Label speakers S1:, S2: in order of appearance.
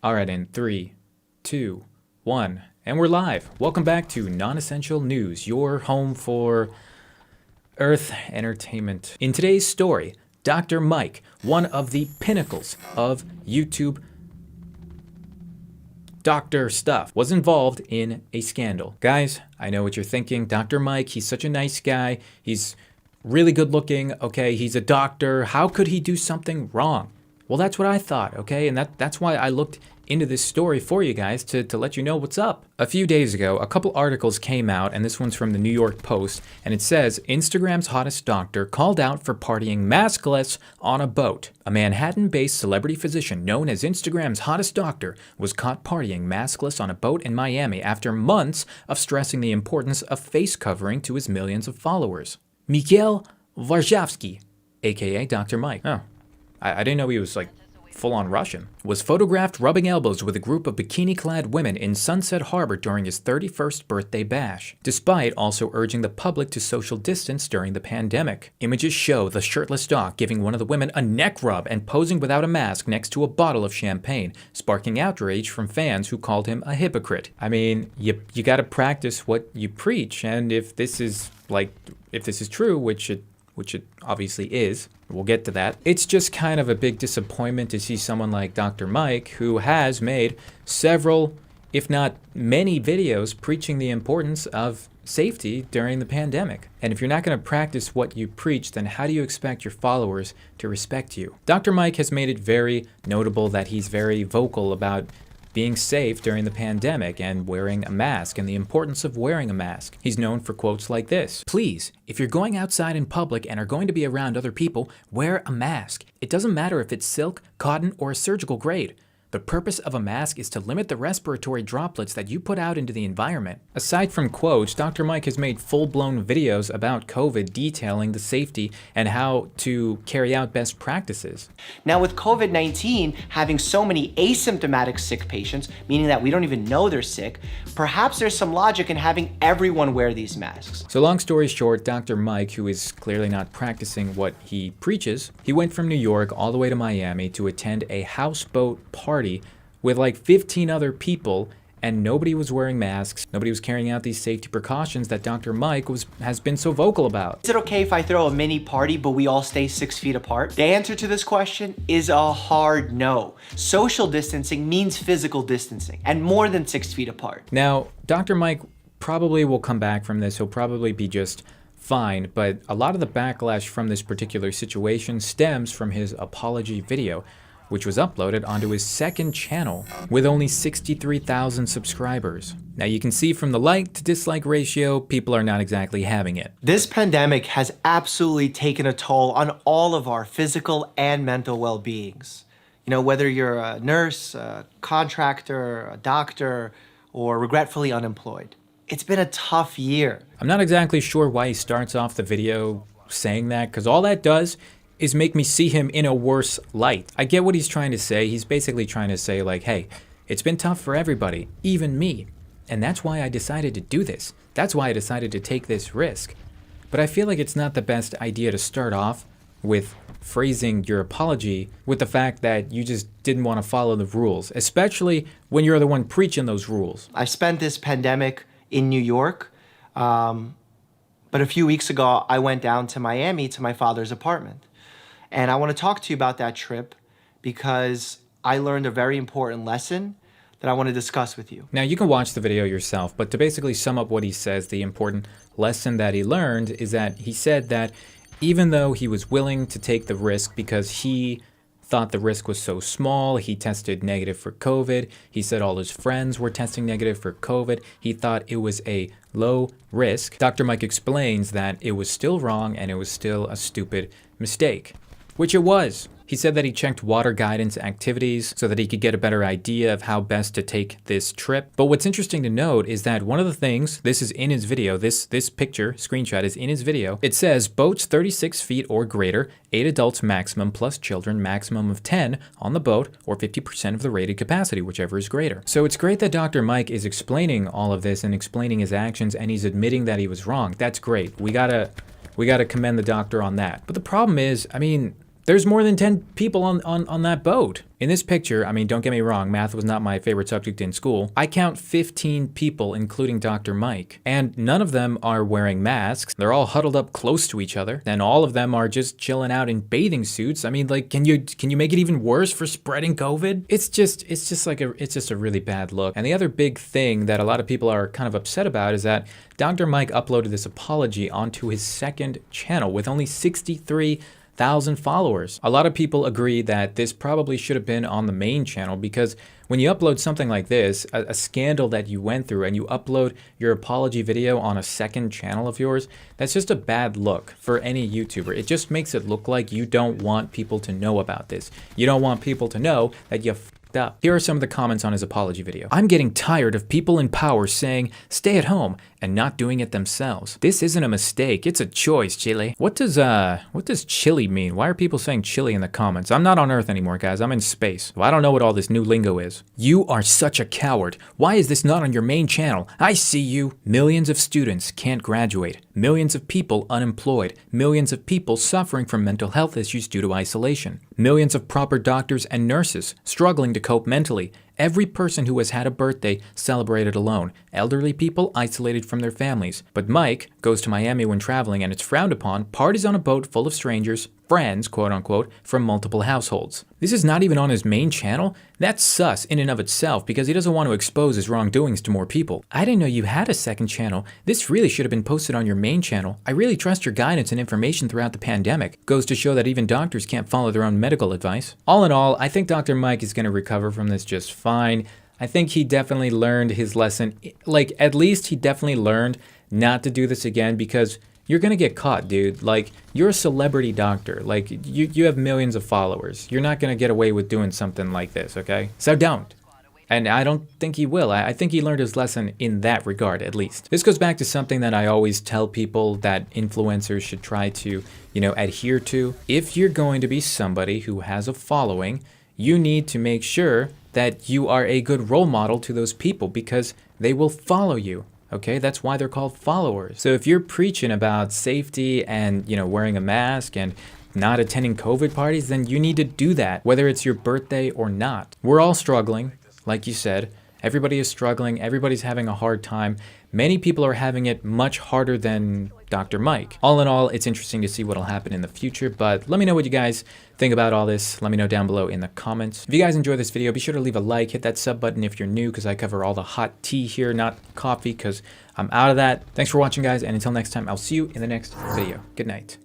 S1: All right, in 3, 2, 1, and we're live. Welcome back to Non-Essential News, your home for Earth entertainment. In today's story, Dr. Mike, one of the pinnacles of YouTube doctor stuff, was involved in a scandal. Guys, I know what you're thinking. Dr. Mike, he's such a nice guy. He's really good looking. Okay, he's a doctor. How could he do something wrong? Well, that's what I thought, okay? And that's why I looked into this story for you guys to let you know what's up. A few days ago, a couple articles came out, and this one's from the New York Post, and it says, Instagram's hottest doctor called out for partying maskless on a boat. A Manhattan-based celebrity physician known as Instagram's hottest doctor was caught partying maskless on a boat in Miami after months of stressing the importance of face covering to his millions of followers. Mikhail Varshavsky, aka Dr. Mike. Oh, I didn't know he was like full-on Russian, was photographed rubbing elbows with a group of bikini-clad women in Sunset Harbor during his 31st birthday bash, despite also urging the public to social distance during the pandemic. Images show the shirtless doc giving one of the women a neck rub and posing without a mask next to a bottle of champagne, sparking outrage from fans who called him a hypocrite. I mean, you gotta practice what you preach, and if this is true, which it obviously is, we'll get to that. It's just kind of a big disappointment to see someone like Dr. Mike, who has made several, if not many videos preaching the importance of safety during the pandemic. And if you're not going to practice what you preach, then how do you expect your followers to respect you? Dr. Mike has made it very notable that he's very vocal about being safe during the pandemic and wearing a mask and the importance of wearing a mask. He's known for quotes like this: "Please, if you're going outside in public and are going to be around other people, wear a mask. It doesn't matter if it's silk, cotton, or a surgical grade. The purpose of a mask is to limit the respiratory droplets that you put out into the environment." Aside from quotes, Dr. Mike has made full-blown videos about COVID detailing the safety and how to carry out best practices.
S2: Now with COVID-19 having so many asymptomatic sick patients, meaning that we don't even know they're sick, perhaps there's some logic in having everyone wear these masks.
S1: So long story short, Dr. Mike, who is clearly not practicing what he preaches, he went from New York all the way to Miami to attend a houseboat party with like 15 other people, and nobody was wearing masks. Nobody was carrying out these safety precautions that Dr. Mike has been so vocal about.
S2: Is it okay if I throw a mini party but we all stay 6 feet apart? The answer to this question is a hard no. Social distancing means physical distancing, and more than 6 feet apart.
S1: Now, Dr. Mike probably will come back from this. He'll probably be just fine, but a lot of the backlash from this particular situation stems from his apology video, which was uploaded onto his second channel with only 63,000 subscribers. Now you can see from the like to dislike ratio, people are not exactly having it.
S2: This pandemic has absolutely taken a toll on all of our physical and mental well-beings. You know, whether you're a nurse, a contractor, a doctor, or regretfully unemployed. It's been a tough year.
S1: I'm not exactly sure why he starts off the video saying that, because all that does is make me see him in a worse light. I get what he's trying to say. He's basically trying to say like, hey, it's been tough for everybody, even me. And that's why I decided to do this. That's why I decided to take this risk. But I feel like it's not the best idea to start off with phrasing your apology with the fact that you just didn't want to follow the rules, especially when you're the one preaching those rules.
S2: I spent this pandemic in New York, but a few weeks ago, I went down to Miami to my father's apartment. And I want to talk to you about that trip because I learned a very important lesson that I want to discuss with you.
S1: Now you can watch the video yourself, but to basically sum up what he says, the important lesson that he learned is that he said that even though he was willing to take the risk because he thought the risk was so small, he tested negative for COVID, he said all his friends were testing negative for COVID, he thought it was a low risk. Dr. Mike explains that it was still wrong and it was still a stupid mistake. Which it was. He said that he checked water guidance activities so that he could get a better idea of how best to take this trip. But what's interesting to note is that one of the things, this is in his video, this picture, screenshot is in his video. It says boats 36 feet or greater, 8 adults maximum plus children maximum of 10 on the boat, or 50% of the rated capacity, whichever is greater. So it's great that Dr. Mike is explaining all of this and explaining his actions, and he's admitting that he was wrong. That's great. We gotta commend the doctor on that. But the problem is, I mean, There's more than 10 people on that boat. In this picture, I mean, don't get me wrong, math was not my favorite subject in school. I count 15 people, including Dr. Mike, and none of them are wearing masks. They're all huddled up close to each other, and all of them are just chilling out in bathing suits. I mean, like, can you make it even worse for spreading COVID? It's just a really bad look. And the other big thing that a lot of people are kind of upset about is that Dr. Mike uploaded this apology onto his second channel with only 63,000 followers. A lot of people agree that this probably should have been on the main channel, because when you upload something like this, a scandal that you went through, and you upload your apology video on a second channel of yours, that's just a bad look for any YouTuber. It just makes it look like you don't want people to know about this. You don't want people to know that you up. Here are some of the comments on his apology video. I'm getting tired of people in power saying, stay at home, and not doing it themselves. This isn't a mistake, it's a choice, Chile. What does Chile mean? Why are people saying Chile in the comments? I'm not on Earth anymore, guys, I'm in space. Well, I don't know what all this new lingo is. You are such a coward. Why is this not on your main channel? I see you. Millions of students can't graduate. Millions of people unemployed. Millions of people suffering from mental health issues due to isolation. Millions of proper doctors and nurses struggling to cope mentally. Every person who has had a birthday celebrated alone. Elderly people isolated from their families. But Mike goes to Miami when traveling, and it's frowned upon, parties on a boat full of strangers, friends, quote unquote, from multiple households. This is not even on his main channel? That's sus in and of itself, because he doesn't want to expose his wrongdoings to more people. I didn't know you had a second channel. This really should have been posted on your main channel. I really trust your guidance and information throughout the pandemic. Goes to show that even doctors can't follow their own medical advice. All in all, I think Dr. Mike is going to recover from this just fine. I think he definitely learned his lesson. Like, at least he definitely learned not to do this again, because you're gonna get caught, dude. Like, you're a celebrity doctor. Like, you have millions of followers. You're not gonna get away with doing something like this, okay? So don't. And I don't think he will. I think he learned his lesson in that regard, at least. This goes back to something that I always tell people that influencers should try to, adhere to. If you're going to be somebody who has a following, you need to make sure that you are a good role model to those people, because they will follow you. Okay, that's why they're called followers. So if you're preaching about safety and, wearing a mask and not attending COVID parties, then you need to do that, whether it's your birthday or not. We're all struggling, like you said. Everybody is struggling. Everybody's having a hard time. Many people are having it much harder than Dr. Mike. All in all, it's interesting to see what'll happen in the future, but let me know what you guys think about all this. Let me know down below in the comments. If you guys enjoyed this video, be sure to leave a like, hit that sub button if you're new, because I cover all the hot tea here, not coffee, because I'm out of that. Thanks for watching, guys, and until next time, I'll see you in the next video. Good night.